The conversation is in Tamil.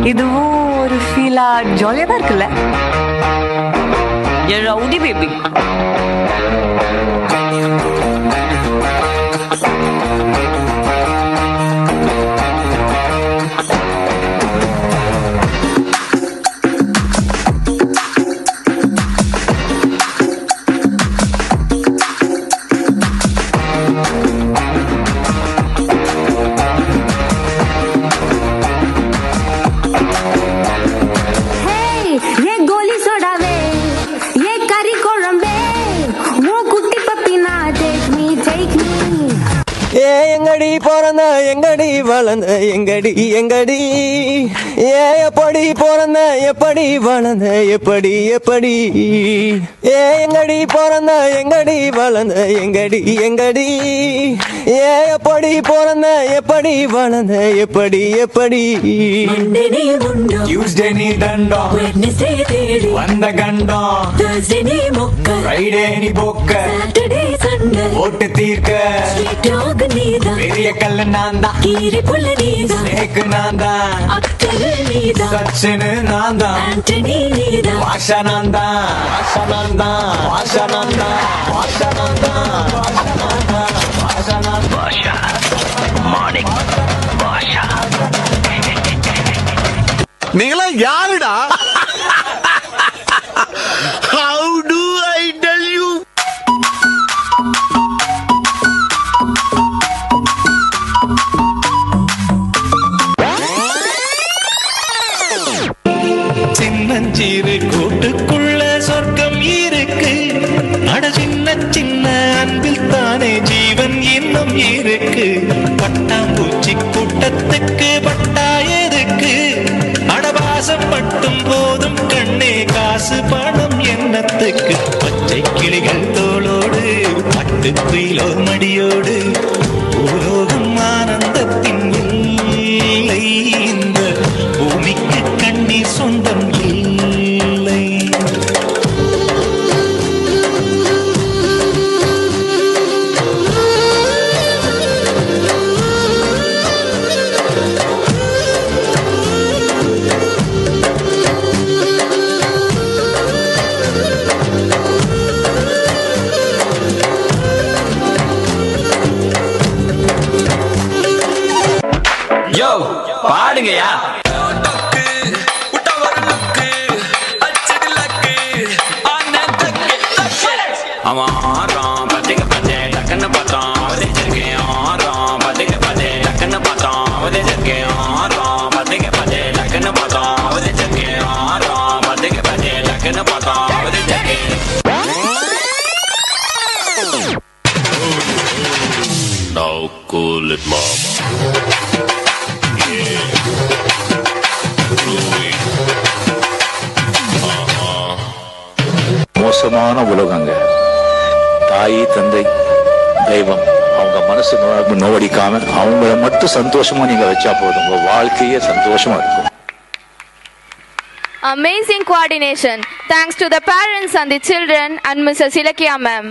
இதுவும் ஒரு ஃபீலா ஜாலியா தான் இருக்குல்ல. Rowdy baby. எங்கடி பிறந்த எங்கடி வளர்ந்த எங்கடி எங்கடி எப்படி பிறந்த எப்படி வளர்ந்த எப்படி எப்படி எங்கடி பிறந்த எங்கடி வளர்ந்த எங்கடி எங்கடி எப்படி பிறந்த எப்படி வளர்ந்த எப்படி எப்படி Tuesday நீ தண்டம் Wednesday தேடி வந்த கண்டம் Thursday நீ மொக்க Friday நீ போக்க Saturday Sunday ஓட்டு தீர்க்க Street dog நீதான் பெரிய கல்லு நான்தான் கீரி புள்ள நீதான் ஸ்னேக் நான்தான் அக்கரு நீதான் சச்சினு நான்தான் ஆண்டனி நீதான் வாஷா நான்தான் வாஷா நான்தான் வாஷா நான்தான் வாஷா நான்தான் வாஷா நான்தான் வாஷா நான்தான் வாஷா மார்னிங் வாஷா நீங்களா யாருடா? How do I tell you? சின்னஞ்சிறு கூட்டுக்குள்ள சொர்க்கம் இருக்கு. அட சின்ன சின்ன அன்பில் தானே ஜீவன் இன்னும் இருக்கு. பட்டாம்பூச்சி கூட்டத்துக்கு பட்டா எதுக்கு? அடவாசம் மட்டும் போதும் கண்ணே, காசு பணம் எண்ணத்துக்கு. பச்சை கிளிகள் தோளோடு பட்டு குயிலோ மடியோடு பூலோகம் ஆனந்தத்தின் இல்லை. இந்த பூமிக்கு கண்ணீர் சொந்தம் இல்லை. யோ பாடுங்கயா. அவன் ஆறாம் பத்திக்க பத்தே டக்குன்னு பார்த்தான் அவதேச்சிருக்கேன். ஆறாம் பத்திக்க பத்தே டக்குன்னு பார்த்தான் அவதேச்சிருக்கேன். ஆறாம் பத்திக்க பத்தே டக்குன்னு பார்த்தான் அவதேச்சிருக்கேன். ஆறாம் பத்திக்க பத்தே டக்குன்னு பார்த்தான் அவதேச்சிருக்கேன். Now cool it, mama. மோசமான உலகங்க. தாய் தந்தை தெய்வம் அவங்க மனசு நோவடிக்காம அவங்கள மட்டும் சந்தோஷமா நீங்க வச்சா போதும், உங்க வாழ்க்கையே சந்தோஷமா இருக்கும். Amazing coordination. Thanks to the parents and the children and Mrs. Ilakia ma'am.